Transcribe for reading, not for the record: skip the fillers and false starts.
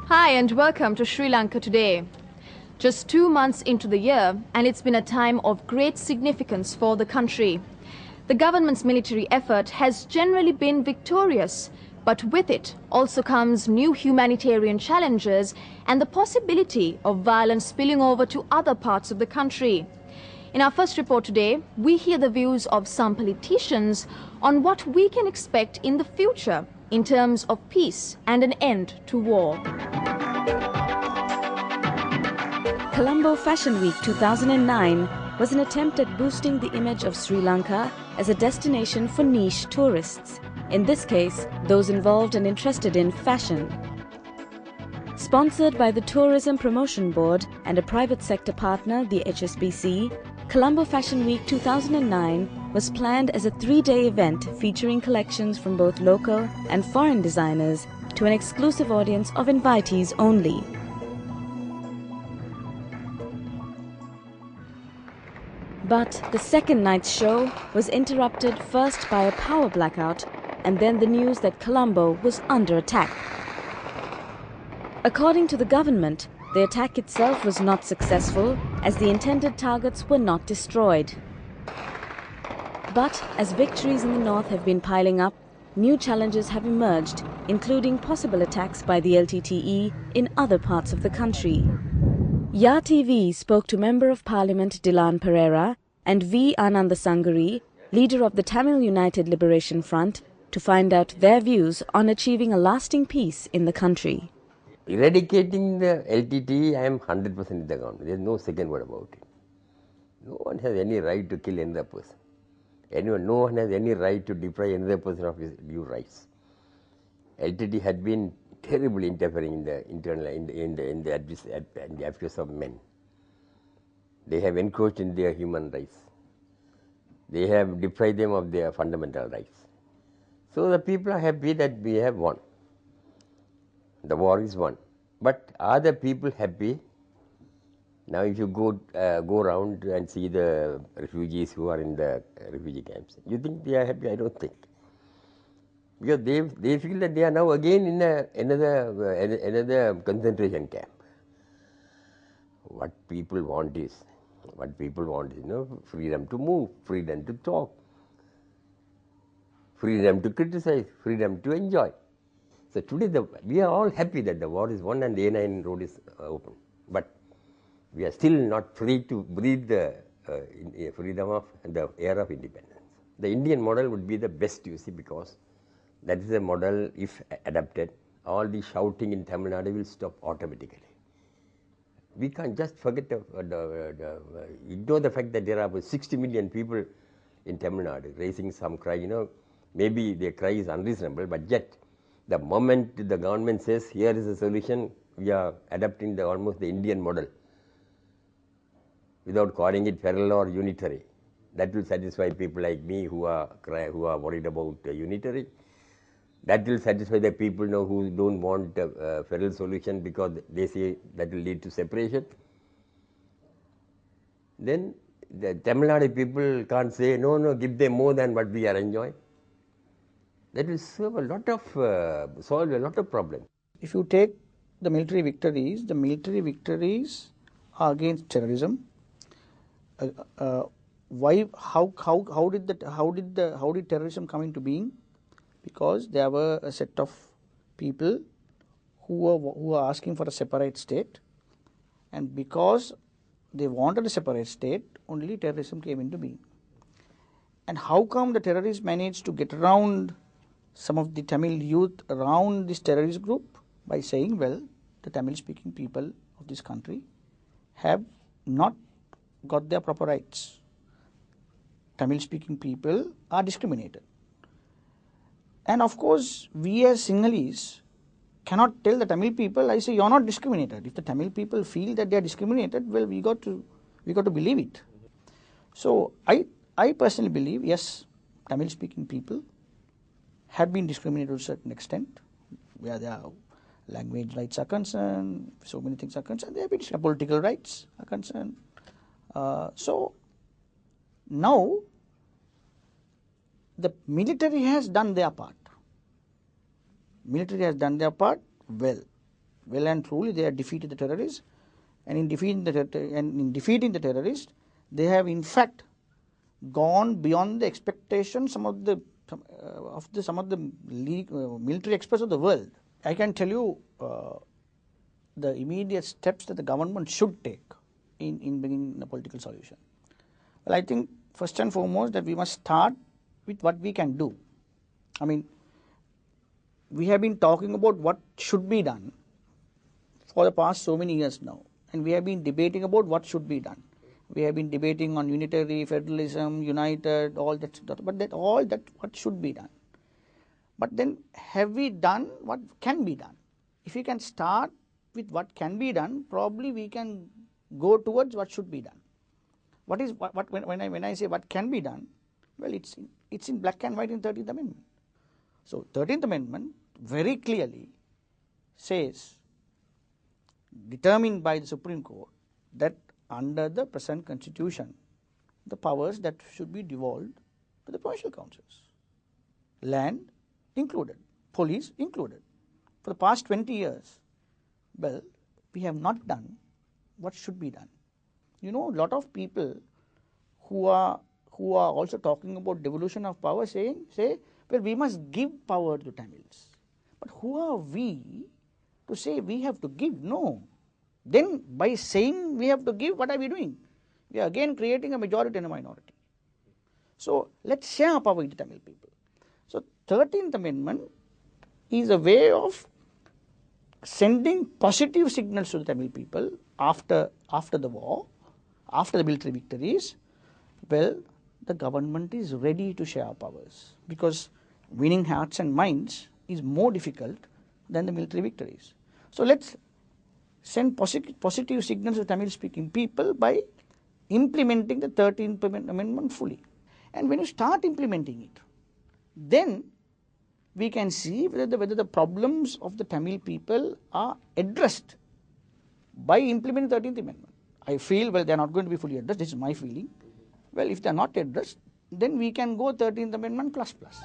Hi and welcome to Sri Lanka Today. Just 2 months into the year, and it's been a time of great significance for the country. The government's military effort has generally been victorious, but with it also comes new humanitarian challenges and the possibility of violence spilling over to other parts of the country. In our first report today, we hear the views of some politicians on what we can expect in the future in terms of peace and an end to war. Colombo Fashion Week 2009 was an attempt at boosting the image of Sri Lanka as a destination for niche tourists, in this case, those involved and interested in fashion. Sponsored by the Tourism Promotion Board and a private sector partner, the HSBC, Colombo Fashion Week 2009 was planned as a 3-day event featuring collections from both local and foreign designers to an exclusive audience of invitees only. But the second night's show was interrupted first by a power blackout and then the news that Colombo was under attack. According to the government, the attack itself was not successful as the intended targets were not destroyed. But as victories in the north have been piling up, new challenges have emerged, including possible attacks by the LTTE in other parts of the country. Ya TV spoke to Member of Parliament Dilan Perera and V.Anandasangaree, leader of the Tamil United Liberation Front, to find out their views on achieving a lasting peace in the country. Eradicating the LTTE, I am 100% in the government. There is no second word about it. No one has any right to kill another person. No one has any right to deprive another person of his due rights. LTTE had been terribly interfering in the internal, in the affairs of men. They have encroached in their human rights. They have deprived them of their fundamental rights. So the people are happy that we have won. The war is won. But are the people happy? Now if you go around and see the refugees who are in the refugee camps, you think they are happy? I don't think. Because they feel that they are now again in another concentration camp. What people want is, freedom to move, freedom to talk, freedom to criticize, freedom to enjoy. So today we are all happy that the war is won and the A9 road is open. But we are still not free to breathe the freedom of the air of independence. The Indian model would be the best, you see, because that is a model, if adapted, all the shouting in Tamil Nadu will stop automatically. We can't just forget ignore the fact that there are about 60 million people in Tamil Nadu raising some cry. Maybe their cry is unreasonable, but yet the moment the government says here is a solution, we are adapting almost the Indian model without calling it federal or unitary. That will satisfy people like me who are worried about unitary. That will satisfy the people who don't want a federal solution because they say that will lead to separation. Then the Tamil Nadu people can't say, no, give them more than what we are enjoying. That will solve a lot of problems. If you take the military victories are against terrorism. Why? How did terrorism come into being? Because there were a set of people who were asking for a separate state, and because they wanted a separate state, only terrorism came into being. And how come the terrorists managed to get around some of the Tamil youth around this terrorist group? By saying, well, the Tamil-speaking people of this country have not got their proper rights. Tamil-speaking people are discriminated. And of course, we as Sinhalese cannot tell the Tamil people, I say, you are not discriminated. If the Tamil people feel that they are discriminated, well, we got to believe it. So I personally believe, yes, Tamil-speaking people have been discriminated to a certain extent, where their language rights are concerned, so many things are concerned, they have been political rights are concerned. So now the military has done their part. Military has done their part well. Well and truly they have defeated the terrorists, and in defeating the terrorists, they have in fact gone beyond the expectations some of the military experts of the world. I can tell you the immediate steps that the government should take in bringing a political solution. Well, I think first and foremost that we must start with what we can do. I mean, we have been talking about what should be done for the past so many years now, and we have been debating about what should be done. We have been debating on unitary, federalism, united, all that, but what should be done. But then have we done what can be done? If we can start with what can be done, probably we can go towards what should be done. When I say what can be done, well, it's in black and white in 13th Amendment. So 13th Amendment very clearly says, determined by the Supreme Court, that under the present constitution, the powers that should be devolved to the provincial councils, land included, police included. For the past 20 years, well, we have not done what should be done. You know, a lot of people who are also talking about devolution of power say, well, we must give power to Tamils. But who are we to say we have to give? No. Then by saying we have to give, what are we doing? We are again creating a majority and a minority. So let's share power with the Tamil people. So 13th Amendment is a way of sending positive signals to the Tamil people after the war, after the military victories. Well, the government is ready to share powers, because winning hearts and minds is more difficult than the military victories. So let's send positive signals to Tamil speaking people by implementing the 13th Amendment fully. And when you start implementing it, then we can see whether the problems of the Tamil people are addressed by implementing the 13th Amendment. I feel, well, they are not going to be fully addressed. This is my feeling. Well, if they are not addressed, then we can go 13th Amendment plus plus.